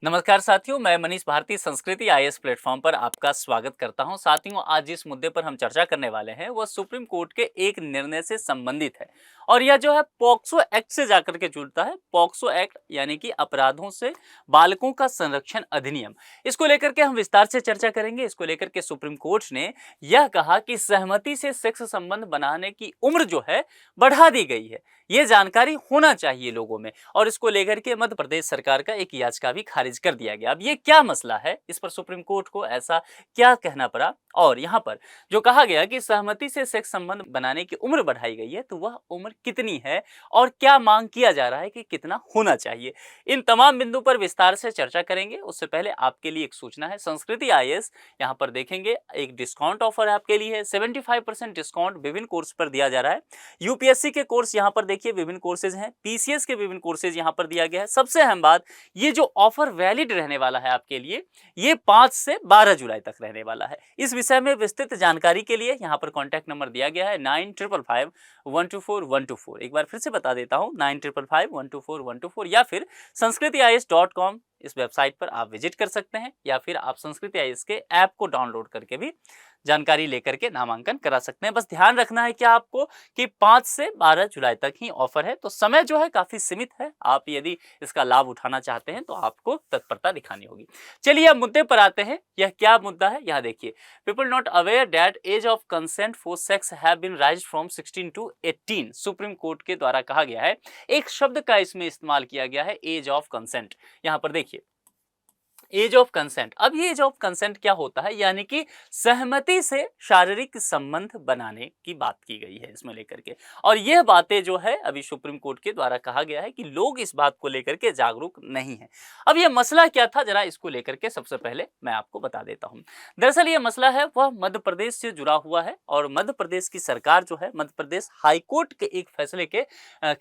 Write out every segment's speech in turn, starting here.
नमस्कार साथियों, मैं मनीष भारती संस्कृति आईएएस प्लेटफॉर्म पर आपका स्वागत करता हूं। साथियों, आज जिस मुद्दे पर हम चर्चा करने वाले हैं वह सुप्रीम कोर्ट के एक निर्णय से संबंधित है और यह जो है पॉक्सो एक्ट से जाकर के जुड़ता है। पॉक्सो एक्ट यानी कि अपराधों से बालकों का संरक्षण अधिनियम, इसको लेकर के हम विस्तार से चर्चा करेंगे। इसको लेकर के सुप्रीम कोर्ट ने यह कहा कि सहमति से सेक्स संबंध बनाने की उम्र जो है बढ़ा दी गई है। ये जानकारी होना चाहिए लोगों में और इसको लेकर के मध्य प्रदेश सरकार का एक याचिका भी खारिज कर दिया गया। अब ये क्या मसला है, इस पर सुप्रीम कोर्ट को ऐसा क्या कहना पड़ा और यहाँ पर जो कहा गया कि सहमति से सेक्स संबंध बनाने की उम्र बढ़ाई गई है, तो वह उम्र कितनी है और क्या मांग किया जा रहा है कि कितना होना चाहिए, इन तमाम बिंदु पर विस्तार से चर्चा करेंगे। उससे पहले आपके लिए एक सूचना है, संस्कृति आईएएस यहाँ पर देखेंगे एक डिस्काउंट ऑफर आपके लिए है। 75% डिस्काउंट विभिन्न कोर्स पर दिया जा रहा है। यूपीएससी के कोर्स यहाँ पर देखिए विभिन्न कोर्सेज हैं, पीसीएस के विभिन्न कोर्सेज यहाँ पर दिया गया है। सबसे अहम बात, ये जो ऑफर वैलिड रहने वाला है आपके लिए, ये 5 से 12 जुलाई तक रहने वाला है। इस विषय में विस्तृत जानकारी के लिए यहाँ पर कॉन्टैक्ट नंबर दिया गया है 9555124124। एक बार फिर से बता देता हूँ, 9555124124 या फिर sanskritIAS.com इस वेबसाइट पर आप विजिट कर सकते हैं या फिर आप संस्कृति आईएएस के ऐप को डाउनलोड करके भी जानकारी लेकर के नामांकन करा सकते हैं। बस ध्यान रखना है क्या आपको कि 5 से 12 जुलाई तक ही ऑफर है, तो समय जो है काफी सीमित है। आप यदि इसका लाभ उठाना चाहते हैं तो आपको तत्परता दिखानी होगी। चलिए अब मुद्दे पर आते हैं। यह क्या मुद्दा है, यहाँ देखिए, people not aware that age of consent for sex have been raised from 16 to 18। Supreme court के द्वारा कहा गया है, एक शब्द का इसमें इस्तेमाल किया गया है, एज ऑफ कंसेंट। यहाँ पर देखिए एज ऑफ कंसेंट। अब ये एज ऑफ कंसेंट क्या होता है, यानी कि सहमति से शारीरिक संबंध बनाने की बात की गई है इसमें लेकर के। और यह बातें जो है अभी सुप्रीम कोर्ट के द्वारा कहा गया है कि लोग इस बात को लेकर के जागरूक नहीं है। अब यह मसला क्या था, जरा इसको लेकर के सबसे पहले मैं आपको बता देता हूं। दरअसल ये मसला है वह मध्य प्रदेश से जुड़ा हुआ है और मध्य प्रदेश की सरकार जो है मध्य प्रदेश हाईकोर्ट के एक फैसले के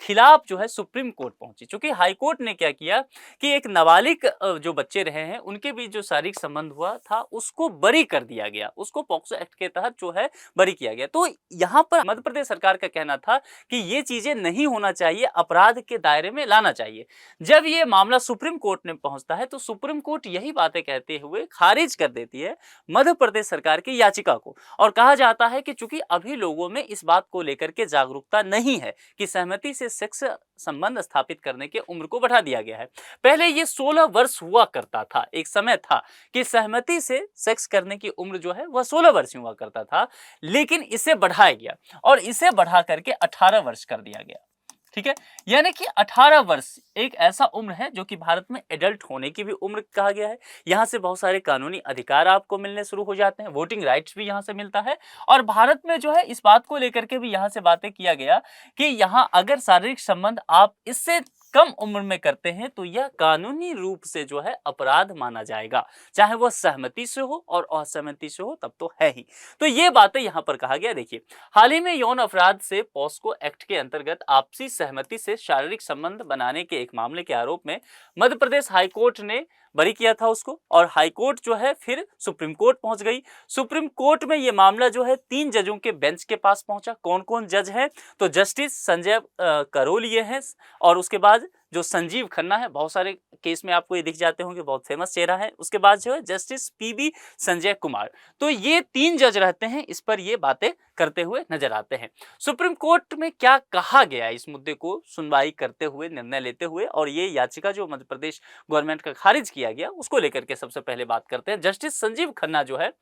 खिलाफ जो है सुप्रीम कोर्ट पहुंची। चूंकि हाईकोर्ट ने क्या किया कि एक नाबालिग जो बच्चे रहे हैं उनके बीच जो शारीरिक संबंध हुआ था उसको बरी कर दिया गया, उसको पॉक्सो एक्ट के तहत जो है बरी किया गया। तो यहाँ पर मध्य प्रदेश सरकार का कहना था कि ये चीजें नहीं होना चाहिए, अपराध के दायरे में लाना चाहिए। जब ये मामला सुप्रीम कोर्ट में पहुंचता है तो सुप्रीम कोर्ट यही बातें कहते हुए खारिज कर देती है मध्य प्रदेश सरकार की याचिका को और कहा जाता है कि चूंकि अभी लोगों में इस बात को लेकर के जागरूकता नहीं है कि सहमति से सेक्स संबंध स्थापित करने की उम्र को बढ़ा दिया गया है। पहले ये 16 वर्ष हुआ करता था, एक समय था कि सहमति से सेक्स करने की उम्र जो है वह 16 वर्ष हुआ करता था, लेकिन इसे बढ़ाया गया और इसे बढ़ा करके 18 वर्ष कर दिया गया। ठीक है, यानी कि 18 वर्ष एक ऐसा उम्र है जो कि भारत में एडल्ट होने की भी उम्र कहा गया है। यहाँ से बहुत सारे कानूनी अधिकार आपको मिलने शुरू हो जाते हैं, वोटिंग राइट्स भी यहाँ से मिलता है। और भारत में जो है इस बात को लेकर के भी यहाँ से बातें किया गया कि यहाँ अगर शारीरिक संबंध आप इससे कम उम्र में करते हैं तो यह कानूनी रूप से जो है अपराध माना जाएगा, चाहे वह सहमति से हो और असहमति से हो, तब तो है ही। तो ये बातें यहाँ पर कहा गया। देखिए, हाल ही में यौन अपराध से पॉस्को एक्ट के अंतर्गत आपसी सहमति से शारीरिक संबंध बनाने के एक मामले के आरोप में मध्य प्रदेश हाईकोर्ट ने बरी किया था उसको और हाईकोर्ट जो है फिर सुप्रीम कोर्ट पहुंच गई। सुप्रीम कोर्ट में ये मामला जो है 3 जजों के बेंच के पास पहुंचा। कौन कौन जज हैं, तो जस्टिस संजय करोल ये हैं और उसके बाद जो संजीव खन्ना है, बहुत सारे केस में आपको ये दिख जाते होंगे, बहुत फेमस चेहरा है। उसके बाद जो है जस्टिस पीबी संजय कुमार। तो ये 3 जज रहते हैं, इस पर ये बातें करते हुए नजर आते हैं। सुप्रीम कोर्ट में क्या कहा गया इस मुद्दे को सुनवाई करते हुए, निर्णय लेते हुए, और ये याचिका जो मध्य प्रदेश गवर्नमेंट का खारिज किया गया उसको लेकर के सबसे पहले बात करते हैं। जस्टिस संजीव खन्ना जो है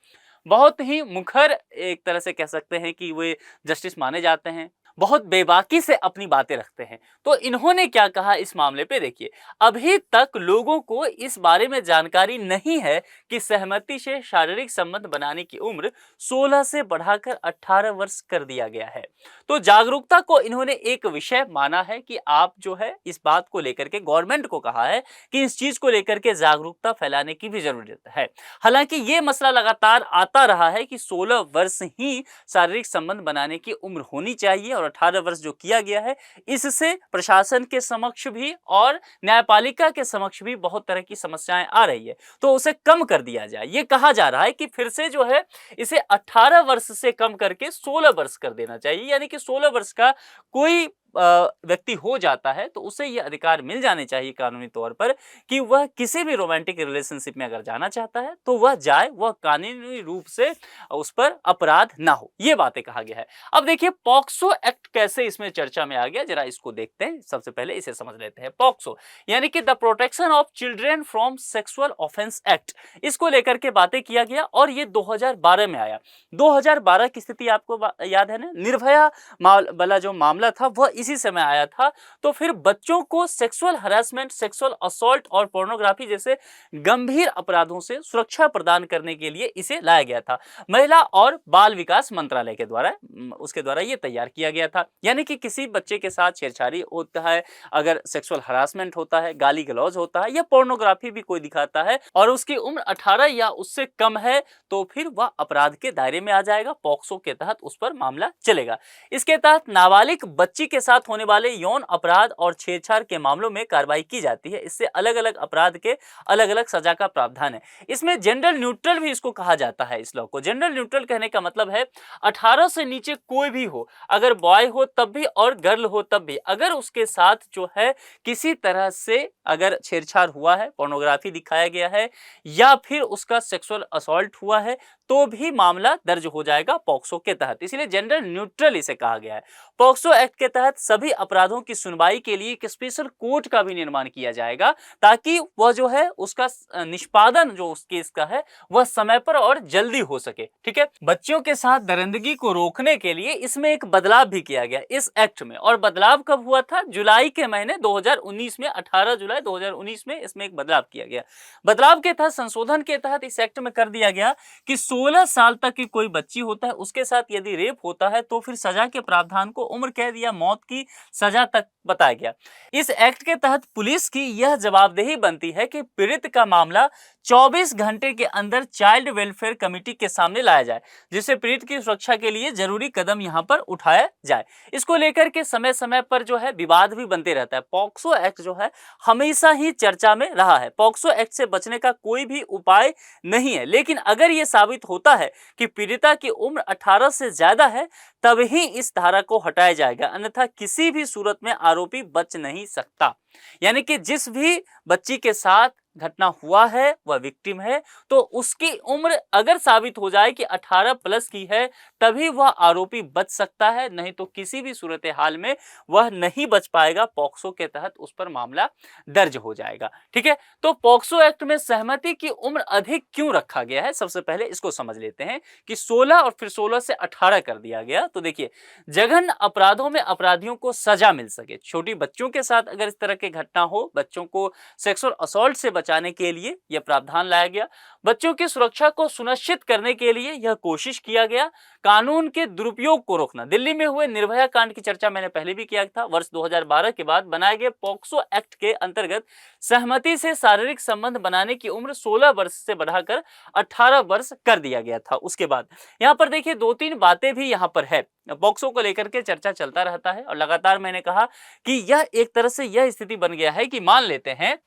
बहुत ही मुखर, एक तरह से कह सकते हैं कि वे जस्टिस माने जाते हैं, बहुत बेबाकी से अपनी बातें रखते हैं। तो इन्होंने क्या कहा इस मामले पे, देखिए, अभी तक लोगों को इस बारे में जानकारी नहीं है कि सहमति से शारीरिक संबंध बनाने की उम्र 16 से बढ़ाकर 18 वर्ष कर दिया गया है। तो जागरूकता को इन्होंने एक विषय माना है कि आप जो है इस बात को लेकर के गवर्नमेंट को कहा है कि इस चीज को लेकर के जागरूकता फैलाने की भी जरूरत है। हालांकि ये मसला लगातार आता रहा है कि 16 वर्ष ही शारीरिक संबंध बनाने की उम्र होनी चाहिए और 18 वर्ष जो किया गया है, इससे प्रशासन के समक्ष भी और न्यायपालिका के समक्ष भी बहुत तरह की समस्याएं आ रही है, तो उसे कम कर दिया जाए। ये कहा जा रहा है कि फिर से जो है इसे 18 वर्ष से कम करके 16 वर्ष कर देना चाहिए, यानी कि 16 वर्ष का कोई व्यक्ति हो जाता है तो उसे ये अधिकार मिल जाने चाहिए कानूनी तौर पर कि वह किसी भी रोमांटिक रिलेशनशिप में अगर जाना चाहता है तो वह जाए, वह कानूनी रूप से उस पर अपराध ना हो। ये बातें कहा गया है। अब देखिए पॉक्सो एक्ट कैसे इसमें चर्चा में आ गया, जरा इसको देखते हैं। सबसे पहले इसे समझ लेते हैं। पॉक्सो यानी कि the protection of children from sexual offence act, इसको लेकर के बातें किया गया और ये 2012 में आया। 2012 की स्थिति आपको याद है ना, निर्भया वाला जो मामला था वह इसी समय आया था। तो फिर बच्चों को सेक्सुअल हरासमेंट, सेक्सुअल असॉल्ट और पोर्नोग्राफी जैसे गंभीर अपराधों से सुरक्षा प्रदान करने के लिए इसे लाया गया था। महिला और बाल विकास मंत्रालय के द्वारा उसके द्वारा ये तैयार किया गया था। यानी कि किसी बच्चे के साथ छेड़छाड़ी होता है, अगर सेक्सुअल हरासमेंट होता है, गाली गलौज होता है या पोर्नोग्राफी भी कोई दिखाता है और उसकी उम्र 18 या उससे कम है तो फिर वह अपराध के दायरे में आ जाएगा। पॉक्सो के तहत उस पर मामला चलेगा। इसके तहत नाबालिग बच्ची के साथ होने वाले यौन अपराध और छेड़छाड़ के मामलों में कार्रवाई की जाती है। इससे अलग अलग अपराध के अलग अलग सजा का प्रावधान है। इसमें जेंडर न्यूट्रल भी इसको कहा जाता है। इस लॉ को जेंडर न्यूट्रल कहने का मतलब है 18 से नीचे कोई भी हो, अगर बॉय हो तब भी और गर्ल हो तब भी, अगर उसके साथ जो है किसी तरह से अगर छेड़छाड़ हुआ है, पोर्नोग्राफी दिखाया गया है या फिर उसका सेक्सुअल असॉल्ट हुआ है तो भी मामला दर्ज हो जाएगा पॉक्सो के तहत। इसलिए जेंडर न्यूट्रल इसे कहा गया है। पॉक्सो एक्ट के तहत सभी अपराधों की सुनवाई के लिए एक स्पेशल कोर्ट का भी निर्माण किया जाएगा ताकि वह जो है उसका निष्पादन जो उस केस का है वह समय पर और जल्दी हो सके। ठीक है, बच्चों के साथ दरिंदगी को रोकने के लिए इसमें एक बदलाव भी किया गया इस एक्ट में। और बदलाव कब हुआ था? जुलाई के महीने 2019 में, 18 जुलाई 2019 में इसमें एक बदलाव किया गया। बदलाव के तहत, संशोधन के तहत इस एक्ट में कर दिया गया कि 16 साल तक की कोई बच्ची होता है उसके साथ यदि रेप होता है तो फिर सजा के प्रावधान को उम्र कैद या मौत की सजा तक बताया गया। इस एक्ट के तहत पुलिस की यह जवाबदेही बनती है कि पीड़ित का मामला 24 घंटे के अंदर चाइल्ड वेलफेयर कमेटी के सामने लाया जाए, जिससे पीड़ित की सुरक्षा के लिए जरूरी कदम यहां पर उठाया जाए। इसको लेकर के समय समय पर जो है विवाद भी बनते रहता है। पॉक्सो एक्ट जो है हमेशा ही चर्चा में रहा है। पॉक्सो एक्ट से बचने का कोई भी उपाय नहीं है, लेकिन अगर यह साबित होता है कि पीड़िता की उम्र 18 से ज्यादा है तब ही इस धारा को हटाया जाएगा, अन्यथा किसी भी सूरत में आरोपी बच नहीं सकता। यानी कि जिस भी बच्ची के साथ घटना हुआ है वह विक्टिम है तो उसकी उम्र अगर साबित हो जाए कि 18 प्लस की है तभी वह आरोपी बच सकता है, नहीं तो किसी भी सूरत हाल में वह नहीं बच पाएगा। पॉक्सो के तहत उस पर मामला दर्ज हो जाएगा। ठीक है, तो पॉक्सो एक्ट में सहमति की उम्र अधिक क्यों रखा गया है, सबसे पहले इसको समझ लेते हैं कि 16 और फिर 16 से 18 कर दिया गया। तो देखिए, जघन्य अपराधों में अपराधियों को सजा मिल सके। छोटी बच्चों के साथ अगर इस तरह की घटना हो, बच्चों को सेक्सुअल असॉल्ट से बचाने के लिए यह प्रावधान लाया गया। बच्चों की सुरक्षा को सुनिश्चित करने के लिए यह कोशिश किया गया। कानून के दुरुपयोग को रोकना। दिल्ली में हुए निर्भया कांड की चर्चा मैंने पहले भी किया था। वर्ष 2012 के बाद बनाए गए पॉक्सो एक्ट के अंतर्गत सहमति से शारीरिक संबंध बनाने की उम्र 16 वर्ष से बढ़ाकर 18 वर्ष कर दिया गया था। उसके बाद यहाँ पर देखिए 2-3 बातें भी यहाँ पर है। पॉक्सो को लेकर के चर्चा चलता रहता है और लगातार मैंने कहा कि यह एक तरह से यह स्थिति बन गया है कि मान लेते हैं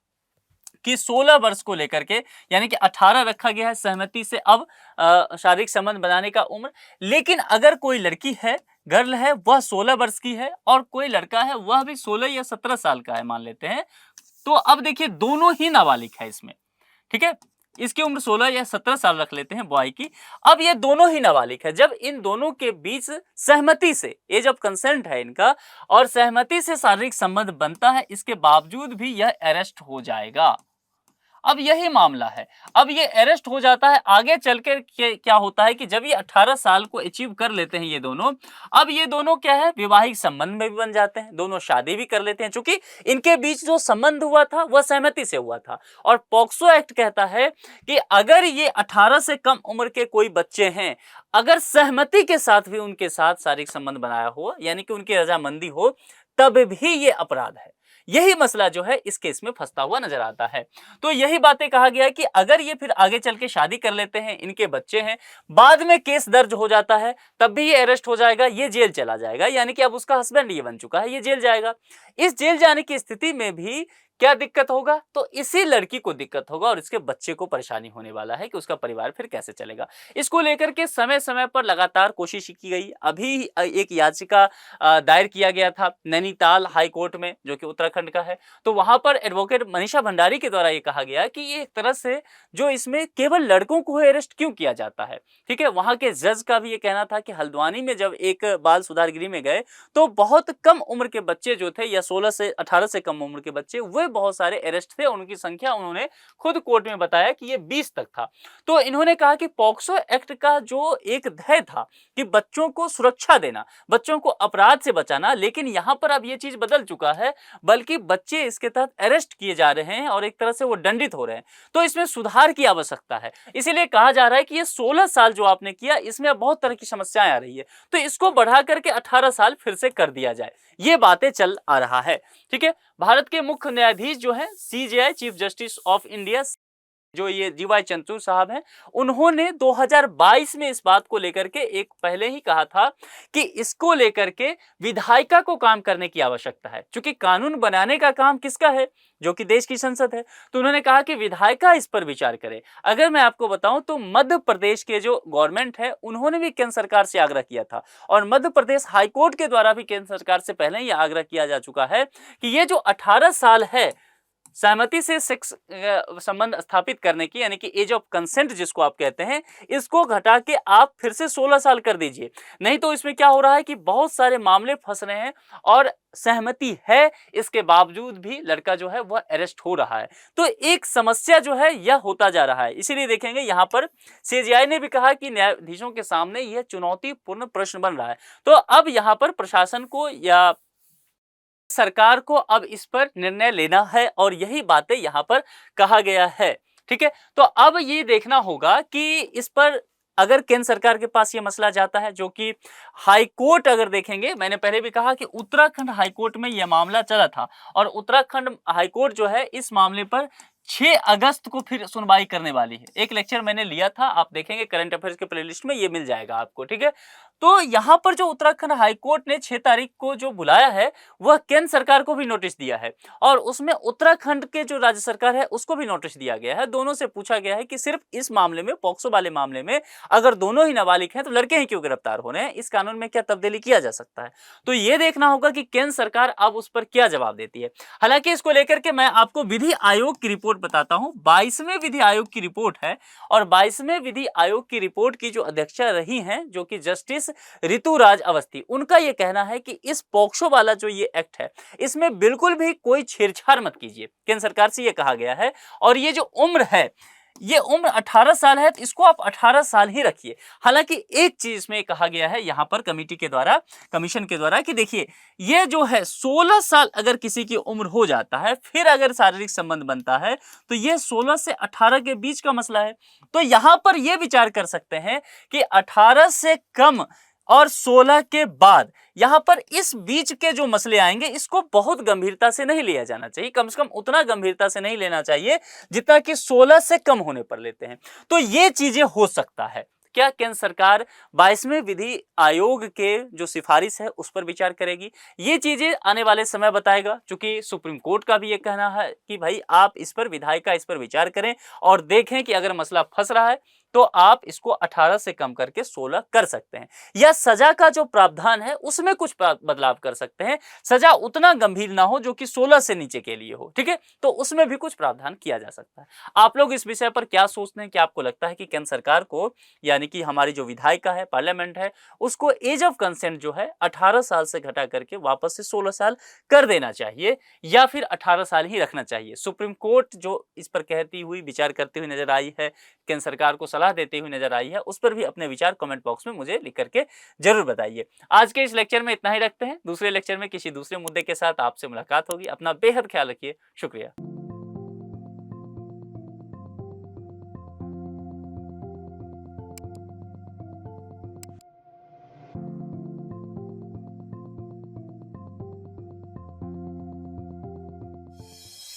कि 16 वर्ष को लेकर के यानी कि 18 रखा गया है सहमति से अब शारीरिक संबंध बनाने का उम्र, लेकिन अगर कोई लड़की है, गर्ल है, वह 16 वर्ष की है और कोई लड़का है वह भी 16 या 17 साल का है मान लेते हैं, तो अब देखिए दोनों ही नाबालिग है इसमें। ठीक है, इसकी उम्र 16 या 17 साल रख लेते हैं बॉय की। अब ये दोनों ही नाबालिग है। जब इन दोनों के बीच सहमति से, एज ऑफ कंसेंट है इनका, और सहमति से शारीरिक संबंध बनता है, इसके बावजूद भी यह अरेस्ट हो जाएगा। अब यही मामला है, अब ये अरेस्ट हो जाता है। आगे चलकर क्या होता है कि जब ये 18 साल को अचीव कर लेते हैं ये दोनों, अब ये दोनों क्या है, वैवाहिक संबंध में भी बन जाते हैं, दोनों शादी भी कर लेते हैं, क्योंकि इनके बीच जो संबंध हुआ था वह सहमति से हुआ था। और पॉक्सो एक्ट कहता है कि अगर ये 18 से कम उम्र के कोई बच्चे हैं, अगर सहमति के साथ भी उनके साथ शारीरिक संबंध बनाया हो, यानी कि उनकी रजामंदी हो, तब भी ये अपराध है। यही मसला जो है इस केस में फंसता हुआ नजर आता है। तो यही बातें कहा गया है कि अगर ये फिर आगे चल के शादी कर लेते हैं, इनके बच्चे हैं, बाद में केस दर्ज हो जाता है, तब भी ये अरेस्ट हो जाएगा, ये जेल चला जाएगा। यानी कि अब उसका हस्बैंड ये बन चुका है, ये जेल जाएगा। इस जेल जाने की स्थिति में भी क्या दिक्कत होगा? तो इसी लड़की को दिक्कत होगा और इसके बच्चे को परेशानी होने वाला है कि उसका परिवार फिर कैसे चलेगा। इसको लेकर के समय-समय पर लगातार कोशिश की गई। अभी एक याचिका दायर किया गया था नैनीताल हाई कोर्ट में, जो कि उत्तराखंड का है। तो वहाँ पर एडवोकेट मनीषा भंडारी के द्वारा ये कहा गया कि ये एक तरह से जो इसमें केवल लड़कों को अरेस्ट क्यों किया जाता है, ठीक है? वहाँ के जज का भी ये कहना था कि हल्द्वानी में जब एक बाल सुधार गृह में गए, तो बहुत कम उम्र के बच्चे जो थे, या 16 से 18 से कम उम्र के बच्चे, वे बहुत सारे अरेस्ट थे। उनकी संख्या उन्होंने खुद कोर्ट में बताया कि ये 20 तक था। तो इन्होंने कहा कि पॉक्सो एक्ट का जो एक ध्येय था कि बच्चों को सुरक्षा देना, बच्चों को अपराध से बचाना, लेकिन यहाँ पर अब ये चीज बदल चुका है, बल्कि बच्चे इसके तहत अरेस्ट किए जा रहे हैं और एक तरह से वो दंडित हो रहे हैं। तो इसमें सुधार की आवश्यकता है। इसीलिए कहा जा रहा है कि ये 16 साल जो आपने किया, इसमें अब बहुत तरह की समस्याएं आ रही है, तो इसको बढ़ा करके 18 साल फिर से कर दिया जाए। ये बातें चल आ रहा है, ठीक है। भारत के मुख्य न्यायाधीश जो है CJI, chief justice of India, जो ये डीवाई चंद्रचूड़ साहब हैं, उन्होंने 2022 में इस बात को लेकर के एक पहले ही कहा था कि इसको लेकर के विधायिका को काम करने की आवश्यकता है, क्योंकि कानून बनाने का काम किसका है? जो कि देश की संसद है। तो उन्होंने कहा कि विधायिका इस पर विचार करे। अगर मैं आपको बताऊं तो मध्य प्रदेश के जो गवर्नमेंट है, उन्होंने भी केंद्र सरकार से आग्रह किया था, और मध्य प्रदेश हाईकोर्ट के द्वारा भी केंद्र सरकार से पहले ही आग्रह किया जा चुका है कि ये जो 18 साल है सहमति से सेक्स संबंध स्थापित करने की, यानी कि एज ऑफ कंसेंट जिसको आप कहते हैं, इसको घटा के आप फिर से 16 साल कर दीजिए। नहीं तो इसमें क्या हो रहा है कि बहुत सारे मामले फंस रहे हैं और सहमति है, इसके बावजूद भी लड़का जो है वह अरेस्ट हो रहा है। तो एक समस्या जो है यह होता जा रहा है। इसीलिए देखेंगे यहाँ पर सीजेआई ने भी कहा कि न्यायाधीशों के सामने यह चुनौतीपूर्ण प्रश्न बन रहा है। तो अब यहाँ पर प्रशासन को या सरकार को अब इस पर निर्णय लेना है, और यही बातें यहां पर कहा गया है, ठीक है। तो अब ये देखना होगा कि इस पर अगर केंद्र सरकार के पास ये मसला जाता है, जो कि हाई कोर्ट अगर देखेंगे, मैंने पहले भी कहा कि उत्तराखंड हाई कोर्ट में यह मामला चला था, और उत्तराखंड हाई कोर्ट जो है इस मामले पर 6 अगस्त को फिर सुनवाई करने वाली है। एक लेक्चर मैंने लिया था, आप देखेंगे करंट अफेयर्स के प्लेलिस्ट में, ये मिल जाएगा आपको, ठीक है। तो यहाँ पर जो उत्तराखंड हाईकोर्ट ने 6 तारीख को जो बुलाया है, वह केंद्र सरकार को भी नोटिस दिया है, और उसमें उत्तराखंड के जो राज्य सरकार है उसको भी नोटिस दिया गया है। दोनों से पूछा गया है कि सिर्फ इस मामले में, पॉक्सो वाले मामले में, अगर दोनों ही नाबालिग हैं तो लड़के ही क्यों गिरफ्तार हो रहे हैं, इस कानून में क्या तब्दीली किया जा सकता है। तो ये देखना होगा कि केंद्र सरकार अब उस पर क्या जवाब देती है। हालांकि इसको लेकर के मैं आपको विधि आयोग की रिपोर्ट बताता हूं। 22वें विधि आयोग की रिपोर्ट है, और 22वें विधि आयोग की रिपोर्ट की जो अध्यक्षा रही हैं, जो कि जस्टिस ऋतुराज अवस्थी, उनका यह कहना है कि इस पॉक्सो वाला जो ये एक्ट है, इसमें बिल्कुल भी कोई छेड़छाड़ मत कीजिए। केंद्र सरकार से यह कहा गया है, और ये जो उम्र है, ये उम्र 18 साल है, तो इसको आप 18 साल ही रखिए। हालांकि एक चीज इसमें कहा गया है यहाँ पर कमेटी के द्वारा, कमीशन के द्वारा, कि देखिए ये जो है 16 साल अगर किसी की उम्र हो जाता है, फिर अगर शारीरिक संबंध बनता है, तो ये 16 से 18 के बीच का मसला है। तो यहाँ पर यह विचार कर सकते हैं कि 18 से कम और 16 के बाद, यहां पर इस बीच के जो मसले आएंगे, इसको बहुत गंभीरता से नहीं लिया जाना चाहिए। कम से कम उतना गंभीरता से नहीं लेना चाहिए जितना कि 16 से कम होने पर लेते हैं। तो ये चीजें हो सकता है। क्या केंद्र सरकार 22वें विधि आयोग के जो सिफारिश है उस पर विचार करेगी? ये चीजें आने वाले समय बताएगा, क्योंकि सुप्रीम कोर्ट का भी ये कहना है कि भाई आप इस पर, विधायिका इस पर विचार करें और देखें कि अगर मसला फंस रहा है तो आप इसको 18 से कम करके 16 कर सकते हैं, या सजा का जो प्रावधान है उसमें कुछ बदलाव कर सकते हैं। सजा उतना गंभीर ना हो जो कि 16 से नीचे के लिए हो, ठीक है, तो उसमें भी कुछ प्रावधान किया जा सकता है। आप लोग इस विषय पर क्या सोचते हैं? क्या आपको लगता है कि केंद्र सरकार को, यानी कि हमारी जो विधायिका है, पार्लियामेंट है, उसको एज ऑफ कंसेंट जो है 18 साल से घटा करके वापस से 16 साल कर देना चाहिए, या फिर 18 साल ही रखना चाहिए? सुप्रीम कोर्ट जो इस पर कहती हुई, विचार करती हुई नजर आई है, केंद्र सरकार को सलाह देती हुई नजर आई है, उस पर भी अपने विचार कमेंट बॉक्स में मुझे लिख करके जरूर बताइए। आज के इस लेक्चर में इतना ही रखते हैं। दूसरे लेक्चर में किसी दूसरे मुद्दे के साथ आपसे मुलाकात होगी। अपना बेहद ख्याल रखिए। शुक्रिया।